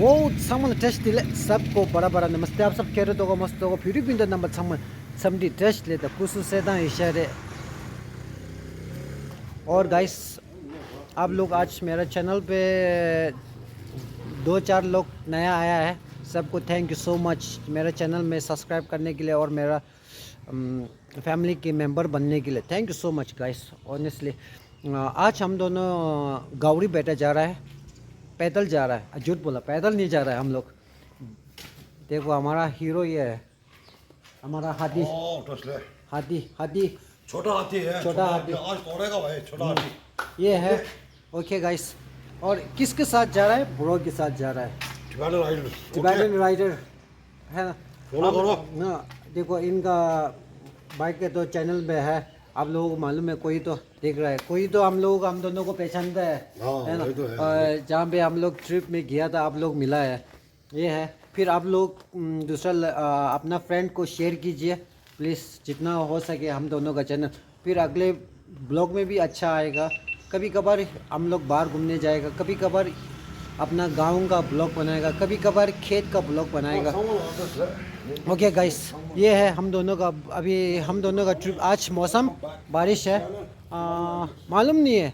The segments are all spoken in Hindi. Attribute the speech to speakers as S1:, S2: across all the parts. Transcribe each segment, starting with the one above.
S1: वो सामान टेस्ट ले सबको बड़ा बड़ा नमस्ते आप सब कह रहे हो मस्त हो फिर भी नंबर सामान समझी टेस्ट लेता कुछ से ना इशारे। और गाइस आप लोग आज मेरा चैनल पे 2-4 लोग नया आया है, सबको थैंक यू सो मच मेरा चैनल में सब्सक्राइब करने के लिए और मेरा फैमिली के मेंबर बनने के लिए। Thank you so much guys honestly. आज हम दोनों गौरी बेटा जा रहा है, पैदल जा रहा है, झूठ बोला पैदल नहीं जा रहा है हम लोग। देखो हमारा हीरो ये है, हमारा हाथी। हाथी हाथी
S2: छोटा हाथी है,
S1: छोटा हाथी
S2: आज तोड़ेगा भाई छोटा हाथी
S1: ये है। ओके गाइस और किसके साथ जा रहा है? ब्रो के साथ जा रहा है, टिबेटन राइडर है ना।
S2: फॉलो करो
S1: ना देखो इनका बाइक के तो चैनल में है, आप लोगों को मालूम है, कोई तो देख रहा है, कोई तो हम दोनों को पहचानता है ना।
S2: तो
S1: जहाँ पे हम लोग ट्रिप में गया था आप लोग मिला है, ये है। फिर आप लोग दूसरा अपना फ्रेंड को शेयर कीजिए प्लीज़ जितना हो सके हम दोनों का चैनल। फिर अगले ब्लॉग में भी अच्छा आएगा। कभी कभार हम लोग बाहर घूमने जाएगा, कभी कभार अपना गांव का ब्लॉग बनाएगा, कभी कभार खेत का ब्लॉग बनाएगा। ओके गाइस ये है हम दोनों का, अभी हम दोनों का ट्रिप। आज मौसम बारिश है, मालूम नहीं है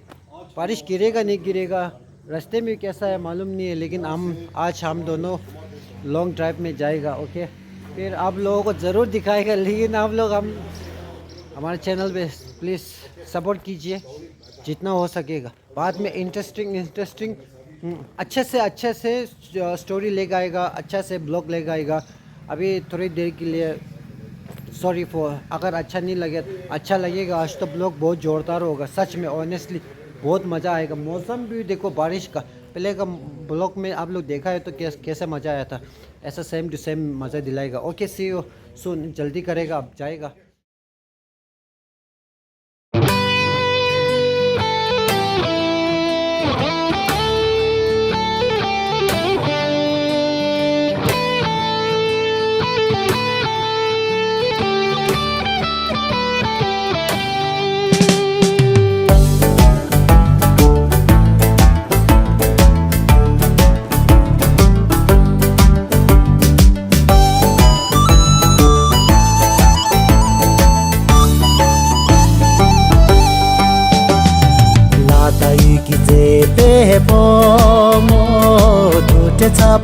S1: बारिश गिरेगा नहीं गिरेगा, रास्ते में कैसा है मालूम नहीं है, लेकिन हम दोनों लॉन्ग ड्राइव में जाएगा। ओके फिर आप लोगों को ज़रूर दिखाएगा, लेकिन आप लोग हमारे चैनल पे प्लीज़ सपोर्ट कीजिए जितना हो सकेगा। बाद में इंटरेस्टिंग अच्छे से स्टोरी लेकर आएगा, अच्छा से ब्लॉग लेकर आएगा। अभी थोड़ी देर के लिए सॉरी फॉर अगर अच्छा नहीं लगे, अच्छा लगेगा। आज तो ब्लॉग बहुत ज़ोरदार होगा सच में, ऑनेस्टली बहुत मज़ा आएगा। मौसम भी देखो बारिश का, पहले का ब्लॉग में आप लोग देखा है तो कैसा मज़ा आया था, ऐसा सेम टू सेम मज़ा दिलाएगा। ओके सी यू सून, जल्दी करेगा अब जाएगा।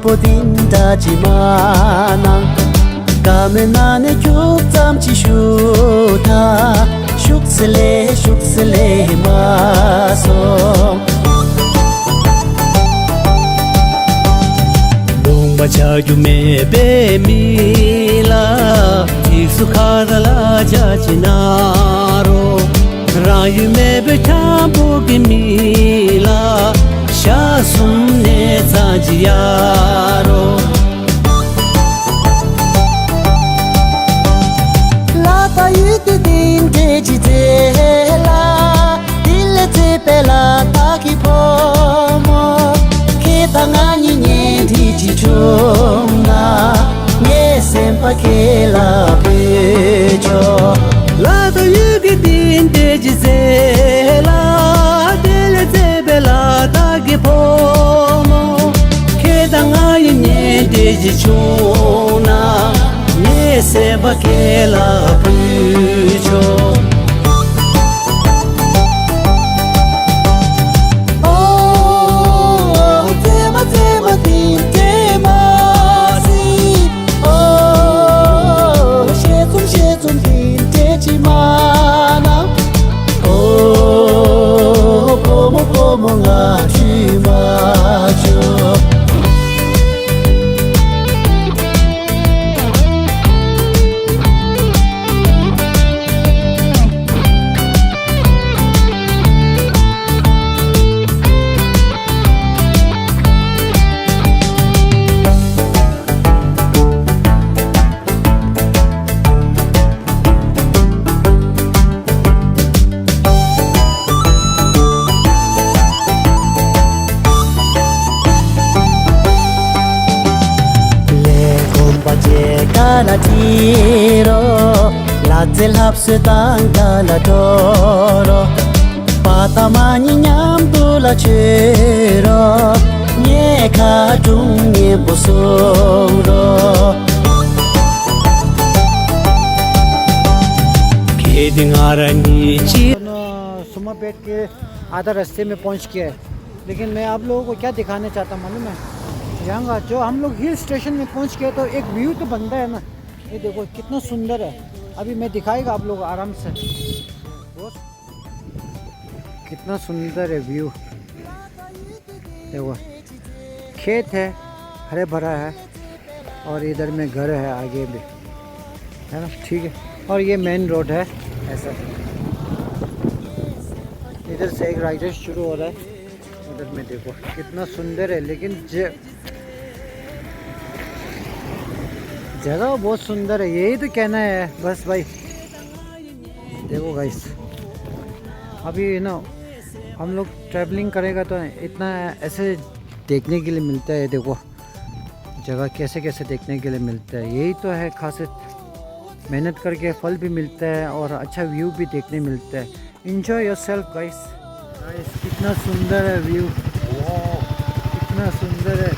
S3: Podinda jimana Kamenane chuk tam chi shuta Shuksele maso Lung bacha me be mila Tiksu khadala jajinaro Rayu me be tampo mila Sha sumne zajiyaro Lata yiti din teji tela Dile te pela taki pomo Kita ngani nyenti jichona Nye sempa kela pecho Lata yiti din teji tela Dile te pela taki pomo Kedanga yine deji chona Ye se bakela pucho Oh tema din tema si Oh shetum din deji mana Oh como nga chimacho la tiro la zel hapse tanga la toro pata mani nyam tu la chero nye kha dung nye bosoro Keding arani chi
S1: सुमा पेट के आधा रास्ते में पहुंच गया है, लेकिन मैं आप लोगों को क्या दिखाना चाहता हूँ मालूम है, यहाँ का जो हम लोग हिल स्टेशन में पहुंच गए तो एक व्यू तो बनता है ना। ये देखो कितना सुंदर है, अभी मैं दिखाएगा आप लोग आराम से। कितना सुंदर है व्यू, देखो खेत है, हरे भरा है, और इधर में घर है आगे भी, है ना, ठीक है। और ये मेन रोड है ऐसा, इधर से एक राइडर शुरू हो रहा है, उधर में देखो कितना सुंदर है। लेकिन जगह बहुत सुंदर है, यही तो कहना है बस भाई। देखो गाइस, अभी ना हम लोग ट्रैवलिंग करेगा तो इतना ऐसे देखने के लिए मिलता है। देखो जगह कैसे कैसे देखने के लिए मिलता है, यही तो है खासियत। मेहनत करके फल भी मिलता है और अच्छा व्यू भी देखने मिलता है। Enjoy yourself guys. कितना सुंदर है व्यू, कितना सुंदर है।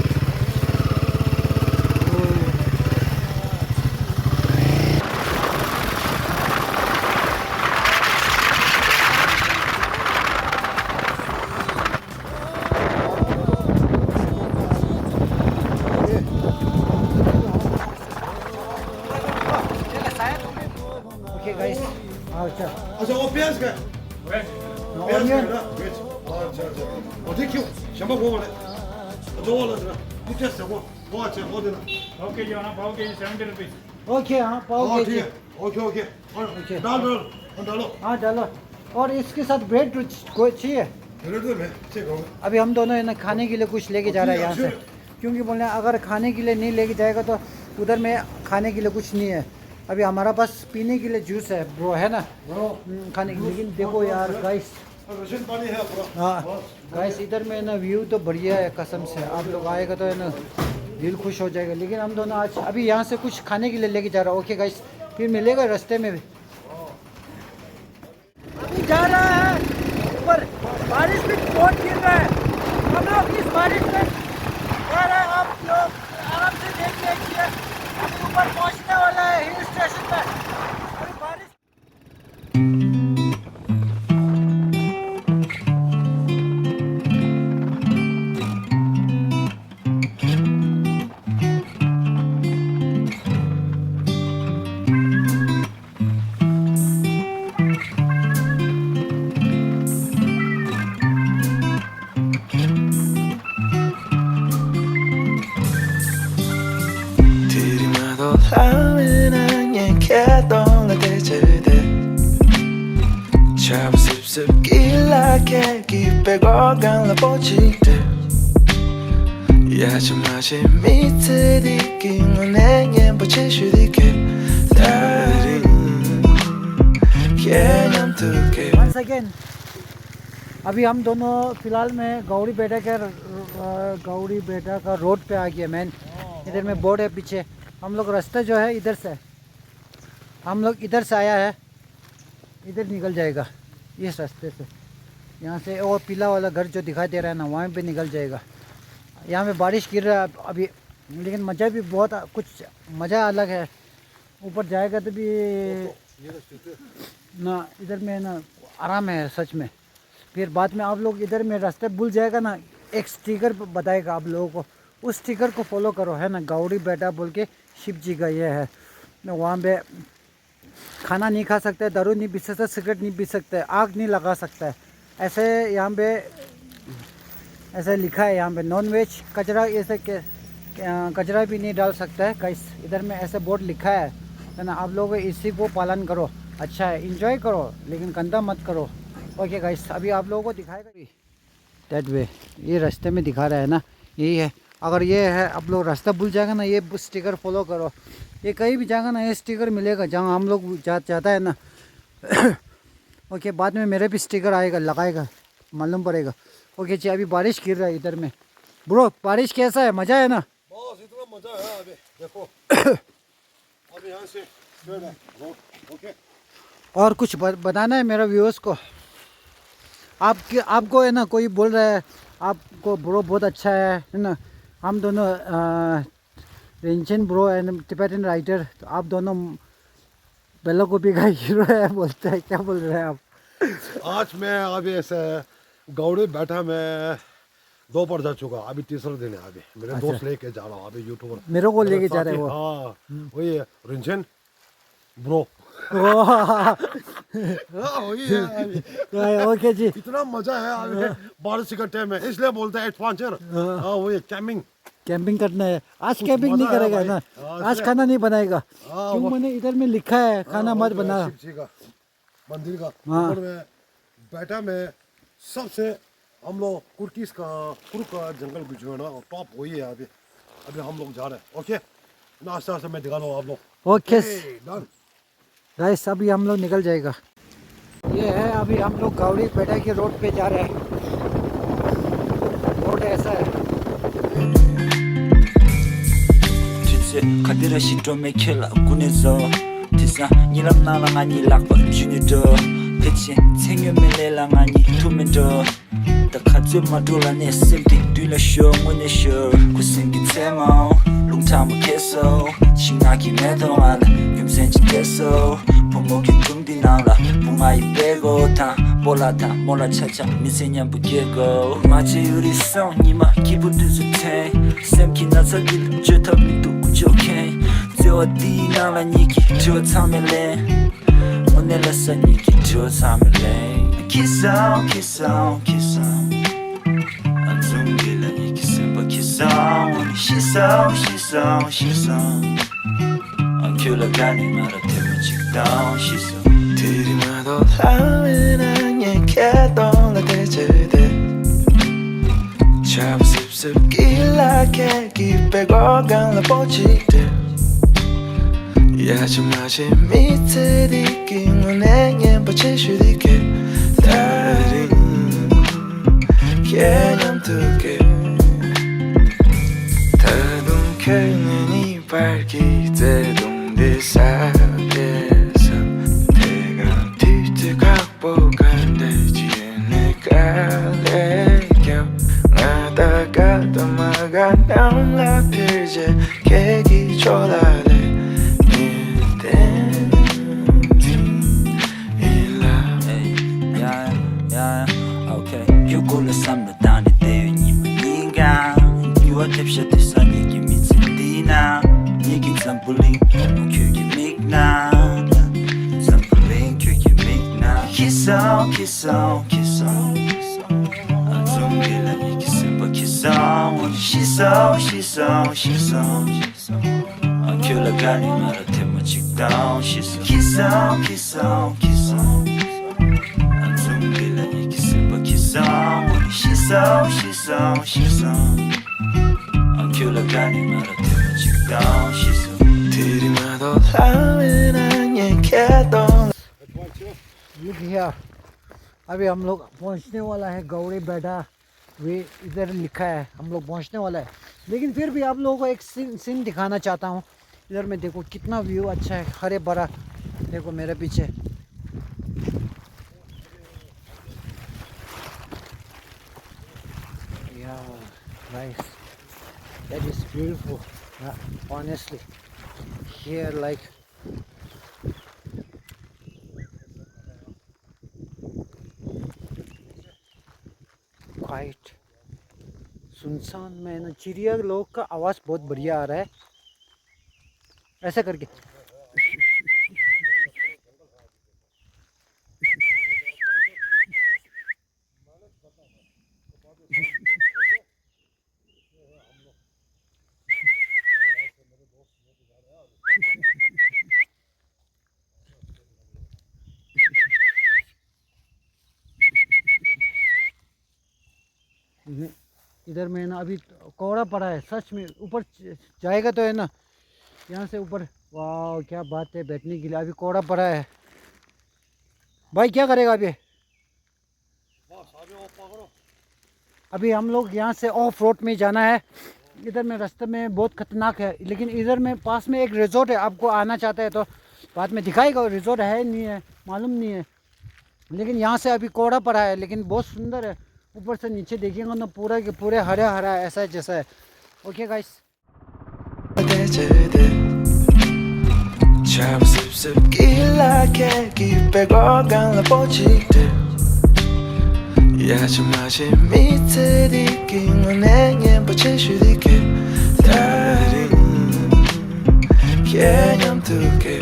S1: ओके गाइस, अच्छा
S2: अच्छा वो प्याज का प्याज का ना वेज अच्छा अच्छा वो देखियो शंभा वो वाले जो वाला ना मुझे से वो अच्छा वो देना
S4: ओके जो ना पाव के 70 रुपीस
S1: ओके, हाँ पाव
S2: हाँ
S1: के
S2: ठीक
S1: जी,
S2: है ओके ओके
S1: ओके।
S2: डालो
S1: हाँ डालो। और इसके साथ ब्रेड कोई चाहिए?
S2: रेडी में चेक हो
S1: अभी हम दोनों है ना खाने के लिए कुछ लेके जा रहे हैं यहाँ से, क्योंकि बोले अगर खाने के लिए नहीं लेके जाएगा तो उधर में खाने के लिए कुछ नहीं है। अभी हमारा पास पीने के लिए जूस है ब्रो, है ना खाने के लिए। लेकिन देखो यार गाइस,
S2: रशियन पानी है पूरा।
S1: हाँ गाइस, इधर में ना व्यू तो बढ़िया है कसम से। आप लोग आएगा तो है ना दिल खुश हो जाएगा। लेकिन हम दोनों आज अभी यहाँ से कुछ खाने के लिए लेके जा रहा हूँ। ओके गाइस, फिर मिलेगा रास्ते में भी। अभी जा रहा है ऊपर, बारिश भी बहुत गिर रहा है। हम लोग इस बारिश में जा रहे हैं, आप लोग आराम से देख लीजिए। अभी ऊपर पहुँचने वाला है हिल स्टेशन पे। अभी बारिश
S5: 들이마도 하면 양캐던 나 대체대 잡아 습습 길라게 기빼고 간라 뻗치대 야좀 마시 밑에 디긴 내게 뻗치슈디게 다리 개념 두개
S1: once again, अभी हम दोनों फिलहाल में गौरी बेटा का रोड पे आ गया। मैन इधर में बोर्ड है पीछे। हम लोग रास्ता जो है इधर से, हम लोग इधर से आया है, इधर निकल जाएगा इस रास्ते से। यहाँ से वो पीला वाला घर जो दिखाई दे रहा है ना, वहाँ पे निकल जाएगा। यहाँ पे बारिश गिर रहा है अभी, लेकिन मज़ा भी बहुत, कुछ मज़ा अलग है। ऊपर जाएगा तो भी ना, इधर में ना आराम है सच में। फिर बाद में आप लोग इधर में रास्ते भूल जाएगा ना, एक स्टिकर बताएगा आप लोगों को, उस स्टिकर को फॉलो करो, है ना। गौरी बेटा बोल के शिव जी का ये है। वहाँ पे खाना नहीं खा सकते, दारू नहीं पी सकते, सिगरेट नहीं पी सकते, आग नहीं लगा सकता है, ऐसे यहाँ पे ऐसे लिखा है। यहाँ पे नॉन वेज कचरा, ऐसे कचरा भी नहीं डाल सकता है गाइस। इधर में ऐसे बोर्ड लिखा है ना। आप लोग इसी को पालन करो, अच्छा है, इंजॉय करो, लेकिन गंदा मत करो। ओके गाइस, अभी आप लोगों को दिखाएगा दैट वे, ये रास्ते में दिखा रहा है ना, यही है। अगर ये है, आप लोग रास्ता भूल जाएगा ना, ये स्टिकर फॉलो करो। ये कहीं भी जाएगा ना, ये स्टिकर मिलेगा जहाँ हम लोग जाता है ना। ओके, बाद में मेरे भी स्टिकर आएगा, लगाएगा, मालूम पड़ेगा। ओके जी, अभी बारिश गिर रहा है इधर में। ब्रो बारिश कैसा है, मज़ा है ना?
S2: बस इतना मजा है अभी देखो। अभी यहाँ से ओके।
S1: और कुछ बताना है मेरा व्यूअर्स को? आपको है ना, कोई बोल रहा है आपको ब्रो बहुत अच्छा है ना, हम दोनों Rinchen bro and Tibetan writer, तो आप दोनों बेला गोपी का हीरो है बोलते हैं, क्या बोल रहे हैं आप?
S2: आज मैं अभी ऐसे गौड़े बैठा, मैं 2 पर जा चुका, अभी तीसरा दिन है। अभी मेरे दोस्त लेके जा रहा हूँ, अभी यूट्यूबर
S1: मेरे को लेके जा रहे हैं वो।
S2: हाँ वही है रिंचन ब्रो। वही है अभी।
S1: ओके जी,
S2: इतना मजा है अभी बारिश का टाइम है, इसलिए बोलते हैं एडवेंचर। हाँ वही कैंपिंग
S1: कैंपिंग करना है। आज कैंपिंग नहीं
S2: मजा है
S1: करेगा
S2: भाई।
S1: ना,
S2: हाँ,
S1: आज खाना नहीं बनाएगा,
S2: हाँ,
S1: क्यों मैंने इधर में लिखा है खाना मत बना।
S2: शिव जी का मंदिर का
S1: हाँ।
S2: ऊपर में बैठा मैं, सबसे हम लोग कुर्कीस का कुर्क का जंगल जो है ना टॉप वही है। अभी अभी हम लोग जा रहे हैं। ओके नाश्ता से मैं दिखा रहा हूँ आप लोग।
S1: Okay
S2: done.
S1: गाइस, अभी हम लोग निकल जाएगा। ये है अभी हम लोग गावड़ी पेटा के रोड पे जा रहे हैं। रोड ऐसा है।
S6: 카드라 시점에 킬라 군에서 티사 니람 나랑아니 락바 주니더 대체 생연멜레랑아니 투멘더 딱하지 마돌라네 셈티 뒤라쇼 원내쇼 구생기 테모 롱타모 캐소 싱나기 매도알 금센지 캐소 부모기 뚱디나라 붕아이 빼고 다 몰라다 몰라 차차 미세냥 부게고 마치 우리 성니마 기분도 좋대 셈키 나서길 저터미도 우적해 저 어디 나라 니기 저 참을래 오늘 어서 니기 저 참을래 키싸움 키싸움 키싸움 안 숨길라 니기 셈바 키싸움 시싸움 시싸움 시싸움 안 킬러가니 말아 대문 직다운 시싸움
S5: 들이마도 하면 얘기했던 대체대 잡습습 길라게 기빼고 간라 뻗치대 야지마지 밑에 디긴 원행에 뻗치슈디게 다른 개념 두개 다둥캐는 이빨기 대동대 사계에서 내가 뒤뜨각보간 되지 내가 내겨 나다가 도마가 나올라 필제 계기 졸라래
S6: Yukola samla dani deyo nima niga Yuwa tepsha tesa nigi mitsindina Nigi zambuling omo kyugi migna Zambuling kyugi migna Kisao, kisao, kisao Azungila nigi simba kisao Shisao, shisao, shisao Akyula gani mara tema chikdao Shisao, kisao, kisao, kisao She's so 킬러가니 말아 대문 직다운 시선
S5: 들이마도 하면 얘기했던
S1: Look here, अभी हम लोग पहुंचने वाला है गौड़ी बेटा। वे इधर लिखा है हम लोग पहुंचने वाला है, लेकिन फिर भी आप लोगों को एक सीन दिखाना चाहता हूं। इधर में देखो कितना व्यू अच्छा है, हरे भरा। देखो मेरे पीछे nice, that is beautiful. Honestly, here like quiet, सुनसान में ना चिड़िया लोग का आवाज़ बहुत बढ़िया आ रहा है, ऐसा करके। इधर में ना अभी कोहरा पड़ा है, सच में ऊपर जाएगा तो है ना यहाँ से ऊपर। वाह क्या बात है, बैठने के लिए अभी कोहरा पड़ा है। भाई क्या करेगा अभी? अभी हम लोग यहाँ से ऑफ रोड में जाना है। इधर में रास्ते में बहुत खतरनाक है, लेकिन इधर में पास में एक रिजॉर्ट है, आपको आना चाहता है तो बाद में दिखाएगा। रिजॉर्ट है नहीं है मालूम नहीं है, लेकिन यहाँ से अभी कोहरा पड़ा है, लेकिन बहुत सुंदर है। ऊपर से नीचे देखिएगा ना पूरा के पूरे हरा हरा ऐसा जैसा है। ओके गाइस
S5: 잡아 습습 길라게 기백어간 라보지들 야심하지 밑에 디긴 원행엔 버치슈디게 다른 개념 두개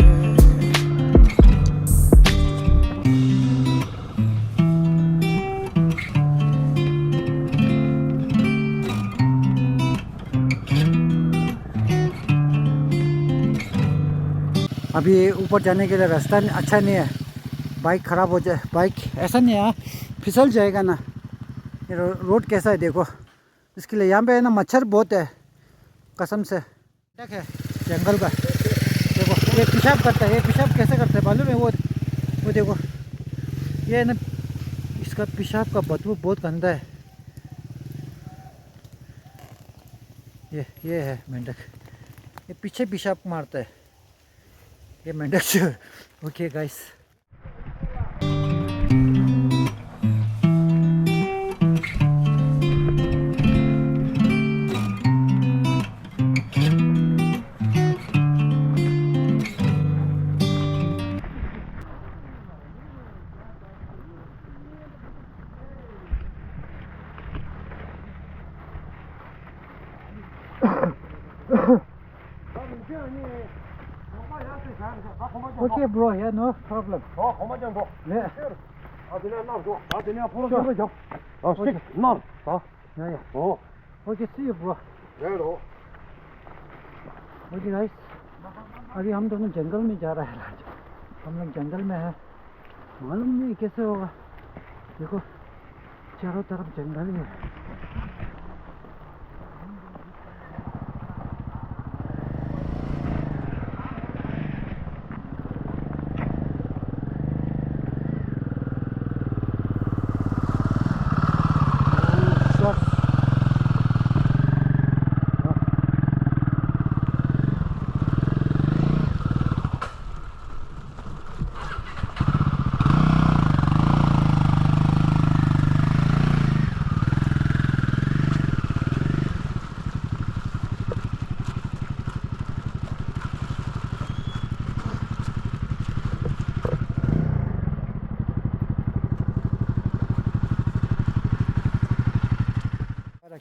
S1: अभी ऊपर जाने के लिए रास्ता अच्छा नहीं है, बाइक ख़राब हो जाए, बाइक ऐसा नहीं है फिसल जाएगा ना। ये रोड कैसा है देखो, इसके लिए यहाँ पे है ना मच्छर बहुत है कसम से। क्या है जंगल का देखो, ये पेशाब करता है, ये पेशाब कैसे करता है मालूम है? वो देखो ये है ना, इसका पेशाब का बदबू बहुत गंदा है। ये है मेंढक, ये पीछे पेशाब मारता है ये मेंढक। Okay guys Okay, bro, yeah, no problem. Yeah. Yeah. Okay, see you, bro. Okay, guys. अभी हम दोनों जंगल में जा रहे हैं। हम लोग जंगल में है, मालूम नहीं कैसे होगा। देखो चारों तरफ जंगल ही है।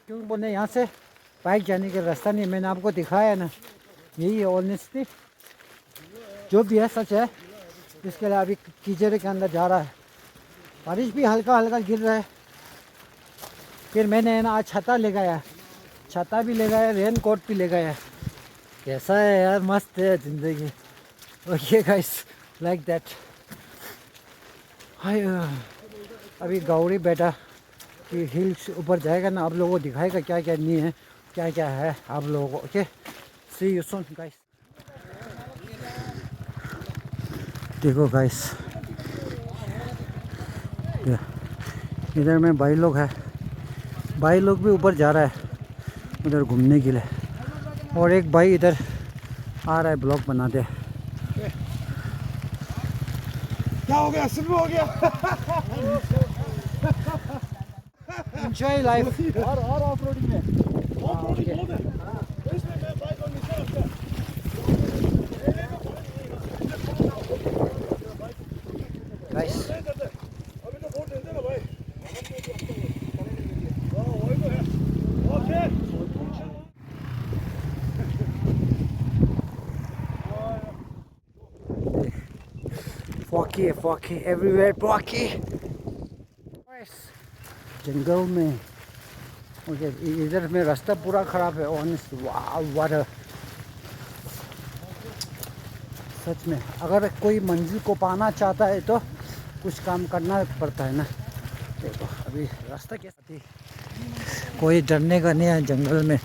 S1: क्यों बोले यहाँ से बाइक जाने का रास्ता नहीं, मैंने आपको दिखाया ना, यही है ऑनेस्टली जो भी है सच है। इसके लिए अभी कीचड़ के अंदर जा रहा है, बारिश भी हल्का हल्का गिर रहा है। फिर मैंने है ना आज छाता ले गया, छाता भी ले गया, रेन कोट भी ले गया। कैसा है यार, मस्त है ज़िंदगी। Okay guys, like that. Hi अभी गौरी बेटा कि हिल्स ऊपर जाएगा ना, आप लोगों को दिखाएगा क्या क्या नहीं है, क्या क्या है आप लोगों को। Okay, see you soon guys. देखो गाइस, इधर में भाई लोग है, भाई लोग भी ऊपर जा रहा है उधर घूमने के लिए, और एक भाई इधर आ रहा है ब्लॉग बनाते।
S2: क्या हो गया? सिर्फ हो गया।
S1: Enjoy life.
S2: और ऑफ रोडिंग में
S1: Guys,
S2: अभी तो वोट देते ना भाई। वही तो है। Okay
S1: foggy everywhere, foggy. जंगल में ओके, इधर में रास्ता पूरा ख़राब है ऑनेस्ट। वाह सच में, अगर कोई मंजिल को पाना चाहता है तो कुछ काम करना पड़ता है ना। देखो अभी रास्ता कैसा थी, कोई डरने का नहीं है जंगल में।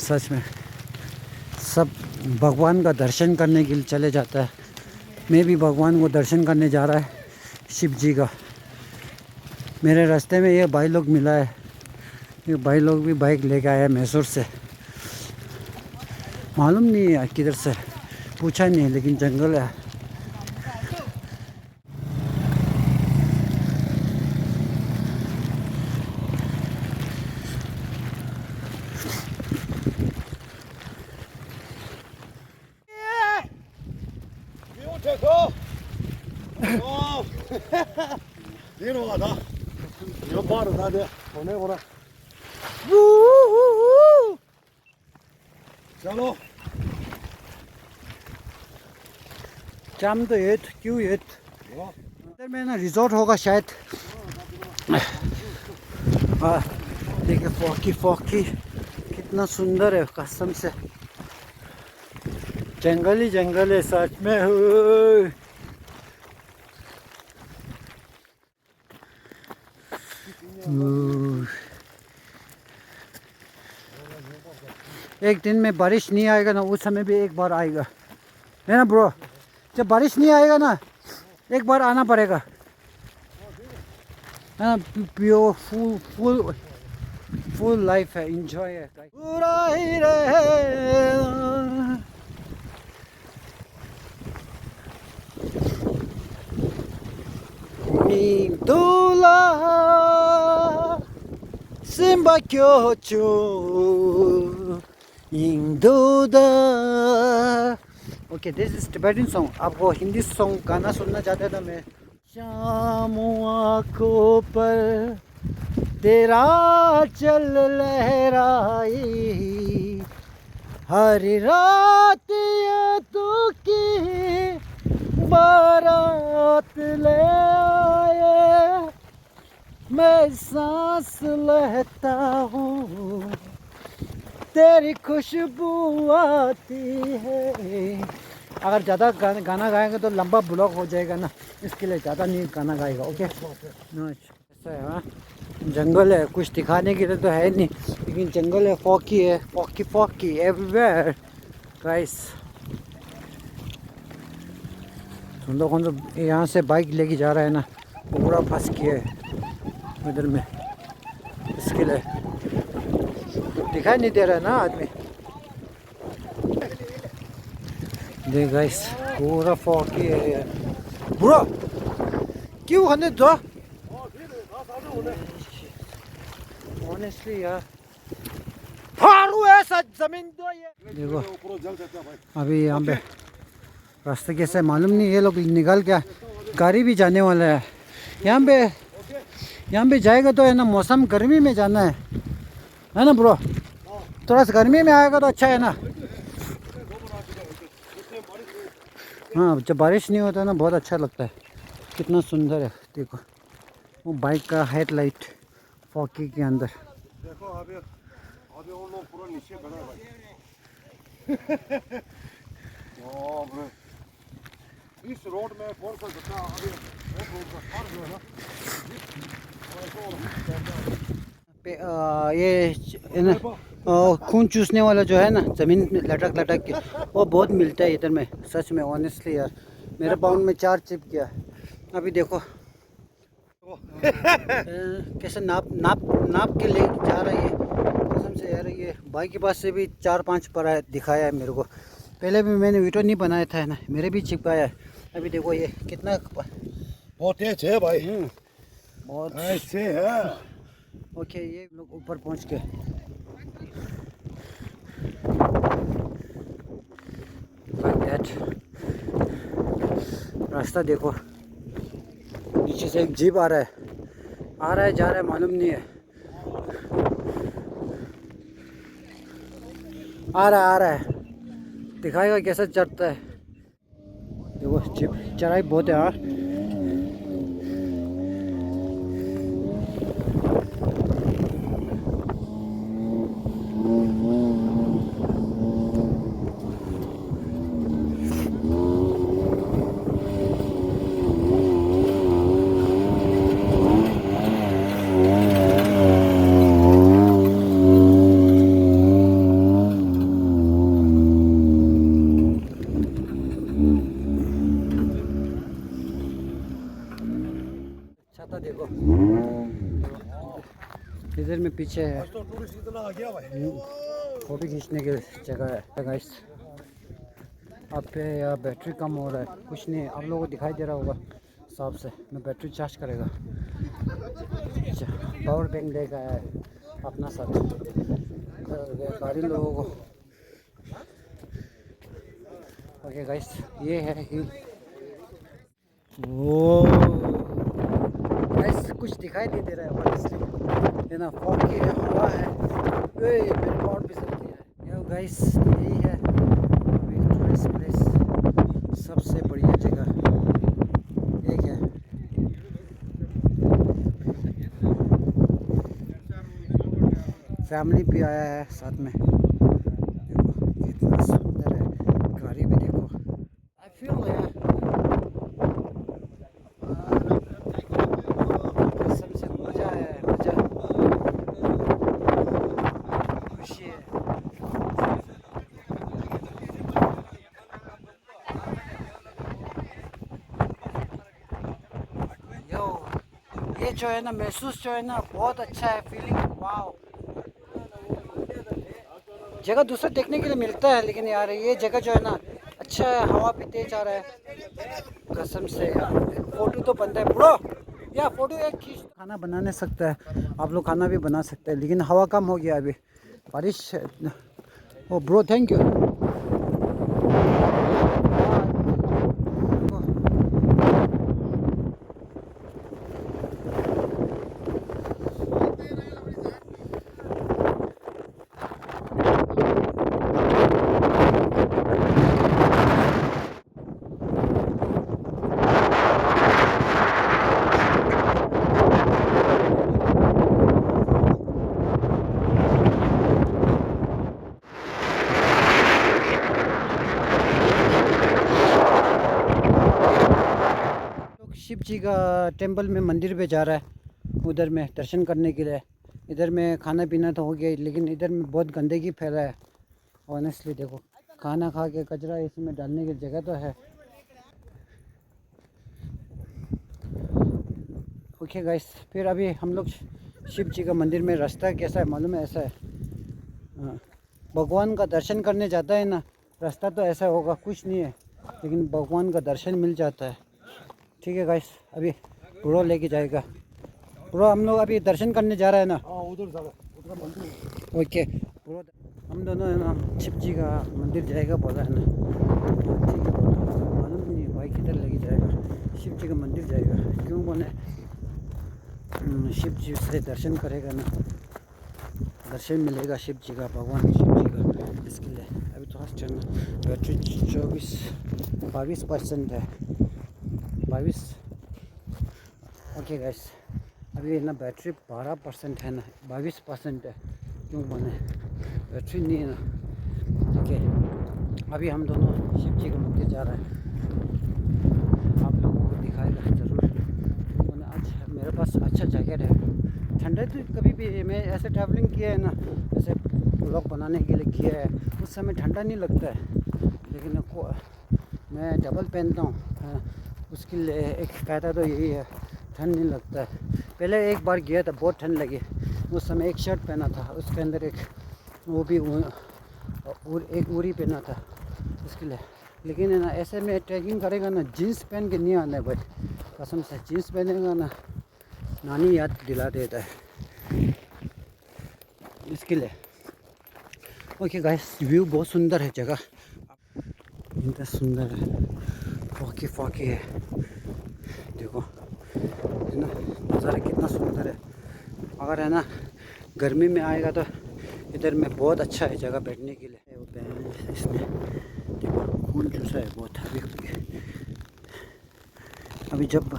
S1: सच में सब भगवान का दर्शन करने के लिए चले जाता है। मैं भी भगवान को दर्शन करने जा रहा है, शिव जी का। मेरे रास्ते में ये भाई लोग मिला है, ये भाई लोग भी बाइक लेके आया मैसूर से, मालूम नहीं है किधर से, पूछा नहीं, लेकिन जंगल है।
S2: check. Oh, you know what? You're part of that. Whenever. चलो
S1: जाम तो ये क्यों ये इधर में ना रिजॉर्ट होगा शायद। देखिए फॉकी फॉकी कितना सुंदर है कसम से। जंगल ही जंगल है सच में। एक दिन में बारिश नहीं आएगा ना, उस समय भी एक बार आएगा, है ना ब्रो। जब बारिश नहीं आएगा ना, एक बार आना पड़ेगा, है ना। प्योर फुल फुल लाइफ है, एंजॉय है पूरा ही रहे। दूल्हा सिम्बा क्यों चू इंदुदा। Okay, this is Tibetan song. आपको हिंदी सॉन्ग गाना सुनना चाहते थे मैं। शाम आँखों पर तेरा चल लहराई, हर रात यादों की बारात ले आए, मैं सांस लेता हूँ तेरी खुशबू आती है। अगर ज़्यादा गाना गाएंगे तो लंबा ब्लॉग हो जाएगा ना, इसके लिए ज़्यादा नहीं गाना गाएगा। ओके, ऐसा है। हाँ, जंगल है, कुछ दिखाने के लिए तो है नहीं, लेकिन जंगल है, फॉकी है, फॉकी फॉकी एवरीवेयर गाइस। हम लोग यहाँ से बाइक लेके जा रहा है ना, पूरा फंस गया है इधर में, इसके लिए दिखाई नहीं दे रहा है ना आदमी। देख गाइस, पूरा फॉगी है यार। ब्रो क्यों हने दो ऑनेस्टली यार, फाड़ू ऐसा जमीन दो। ये देखो अभी यहाँ पे रास्ते कैसे मालूम नहीं, ये लोग निकल गया, गाड़ी भी जाने वाला है। यहाँ पे जाएगा तो है ना, मौसम गर्मी में जाना है ना ब्रो। थोड़ा सा गर्मी में आएगा तो अच्छा है ना। हाँ, जब बारिश नहीं होता ना बहुत अच्छा लगता है। कितना सुंदर है देखो, वो बाइक का हेडलाइट फॉकी के अंदर।
S2: देखो अभी उन लोग पूरा नीचे खड़ा है भाई। इस रोड में कौन सा घटना अभी रोड का कार जो है ना,
S1: ये ना खून चूसने वाला जो है ना, ज़मीन में लटक लटक के, वो बहुत मिलता है इधर में सच में। ऑनेस्टली यार, मेरे पाउंड में 4 चिप गया। अभी देखो कैसे नाप के ले जा रही है कसम से यार। ये भाई के पास से भी 4-5 पर दिखाया है मेरे को। पहले भी मैंने वीडियो नहीं बनाया था ना, मेरे भी चिपकाया है। अभी देखो ये कितना
S2: बहुत तेज है भाई,
S1: बहुत
S2: ऐसे है।
S1: ओके, ये लोग ऊपर पहुंच गए। रास्ता देखो, नीचे से एक जीप आ रहा है जा रहा है मालूम नहीं है। आ रहा है, दिखाएगा कैसा चढ़ता है। देखो जीप चढ़ाई बहुत है। हाँ, छाता देखो इधर में पीछे है।
S2: तो टूरिस्ट इतना आ गया भाई,
S1: फोटो खींचने की जगह है गाइस। अब पे यार बैटरी कम हो रहा है, कुछ नहीं आप लोगों को दिखाई दे रहा होगा साफ से। मैं बैटरी चार्ज करेगा, पावर बैंक लेकर आया है अपना साथ गाड़ी लोगों को। ओके गाइस, ये है हिल वो गाइस कुछ दिखाई नहीं दे रहा है ऑनेस्टली, है ना, फॉग की हवा है, मेरे पॉट भी चलती है। यो गाइस यही है अभी टूरिस्ट प्लेस, सबसे बढ़िया जगह एक है। फैमिली भी आया है साथ में, देखो कितना सुंदर है, गाड़ी भी देखो। आई फील कसम से मज़ा आया है, मज़ा, खुशी है। यो ये जो है ना महसूस जो है ना बहुत अच्छा है, फीलिंग वाओ। जगह दूसरा देखने के लिए मिलता है, लेकिन यार ये जगह जो है ना अच्छा है, हवा भी तेज आ रहा है कसम से यार। फोटो तो बनता है ब्रो, या फोटो एक खींच। खाना बना नहीं सकता है, आप लोग खाना भी बना सकते हैं, लेकिन हवा कम हो गया अभी, बारिश। ओ ब्रो थैंक यू। शिव जी का टेंपल में मंदिर पे जा रहा है, उधर में दर्शन करने के लिए। इधर में खाना पीना तो हो गया, लेकिन इधर में बहुत गंदगी फैला है ऑनेस्टली। देखो खाना खा के कचरा इसमें डालने की जगह तो है। ओके गाइस, फिर अभी हम लोग शिव जी का मंदिर में रास्ता कैसा है मालूम है, ऐसा है, हाँ, भगवान का दर्शन करने जाता है ना, रास्ता तो ऐसा होगा कुछ नहीं है, लेकिन भगवान का दर्शन मिल जाता है। ठीक है गाइस, अभी ब्रो लेके जाएगा। ब्रो हम लोग अभी दर्शन करने जा रहे हैं ना।
S2: हाँ उधर उधर मंदिर।
S1: ओके ब्रो, हम दोनों है ना शिव जी का मंदिर जाएगा बोला है ना। ठीक है बोला, मालूम नहीं भाई किधर लेके जाएगा, शिव जी का मंदिर जाएगा। क्यों बोले, शिव जी से दर्शन करेगा ना, दर्शन मिलेगा शिव जी का, भगवान शिव जी का, इसके लिए। अभी थोड़ा चलना, बैटरी 22% है, 22। ओके गाइस, अभी ना बैटरी 12% है ना, 22% है। क्यों बने बैटरी नहीं है ना। ओके अभी हम दोनों शिव जी का मंदिर जा रहे हैं, आप लोगों को दिखाएगा ज़रूर। मैंने आज मेरे पास अच्छा जैकेट है, ठंडे तो कभी भी मैं ऐसे ट्रैवलिंग किया है ना, ऐसे ब्लॉग बनाने के लिए किया है, उस समय ठंडा नहीं लगता है, लेकिन मैं डबल पहनता हूँ, उसके लिए एक फ़ायदा तो यही है, ठंड नहीं लगता है। पहले एक बार गया था बहुत ठंड लगी, उस समय एक शर्ट पहना था, उसके अंदर एक वो भी एक उरी पहना था उसके लिए। लेकिन है ना ऐसे में ट्रैकिंग करेगा ना, जीन्स पहन के नहीं आना है भाई, कसम से जीन्स पहनेगा ना नानी याद दिला देता है इसके लिए। ओके गाइस, व्यू बहुत सुंदर है, जगह इतना सुंदर है, फॉकी है, देखो है ना नज़ारा कितना सुंदर है। अगर है ना गर्मी में आएगा तो इधर में बहुत अच्छा है जगह बैठने के लिए। वो इसमें देखो खून चूसा है बहुत, अभी जब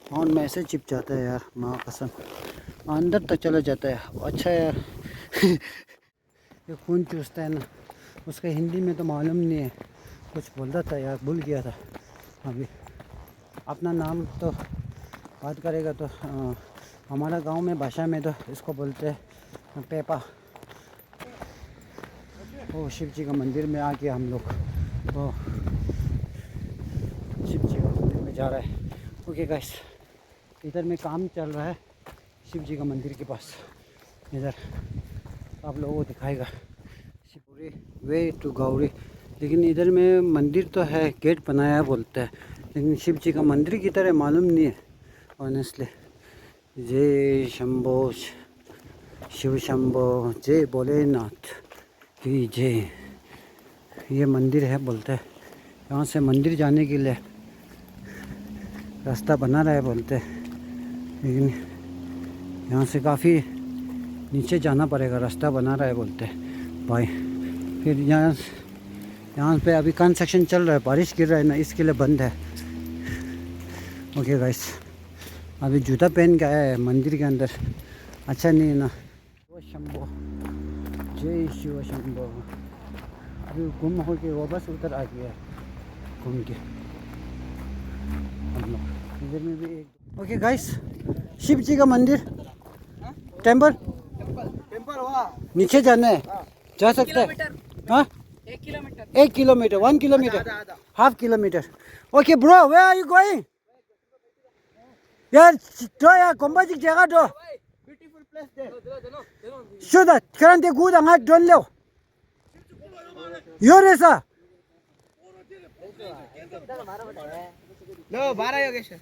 S1: फोन में ऐसे चिप जाता है यार, माँ कसम अंदर तक चला जाता है। अच्छा यार ये खून चूसता है ना, उसका हिंदी में तो मालूम नहीं है, कुछ बोलता था यार, भूल गया था। अभी अपना नाम तो बात करेगा तो हमारा गांव में भाषा में तो इसको बोलते हैं पेपा। वो शिव जी का मंदिर में आके हम लोग तो शिव जी का मंदिर में जा रहा है। ओके गाइस, इधर में काम चल रहा है शिव जी का मंदिर के पास, इधर आप लोगों को दिखाएगा शिवपुरी वे टू गौरी। लेकिन इधर में मंदिर तो है, गेट बनाया बोलते हैं, लेकिन शिव जी का मंदिर की तरह मालूम नहीं है ऑनेस्टली। जय शंभो शिव शंभो, जय भोलेनाथ की जय। ये मंदिर है बोलते हैं, यहाँ से मंदिर जाने के लिए रास्ता बना रहा है बोलते, लेकिन यहाँ से काफ़ी नीचे जाना पड़ेगा, रास्ता बना रहा है बोलते भाई। फिर यहाँ पे अभी कंस्ट्रक्शन चल रहा है, बारिश गिर रहा है ना, इसके लिए बंद है। ओके गाइस, अभी जूता पहन के आया है मंदिर के अंदर, अच्छा नहीं है ना। शिव शंभो, जय शिव शंभो। अभी गुम हो के वापस उधर आ गया है घूम के हम लोग। इधर में भी एक ओके गाइस, शिव जी का मंदिर, टेम्पल नीचे जाना है, जा सकते हैं। हाँ 1 kilometre 1 kilometre half kilometre. Okay bro, where are you going? यार ड्रो यार 공바직 제가 줘. Beautiful place there. Shoda 그런데 구다 나 돌려. 요래서. 너 말아요 계셔.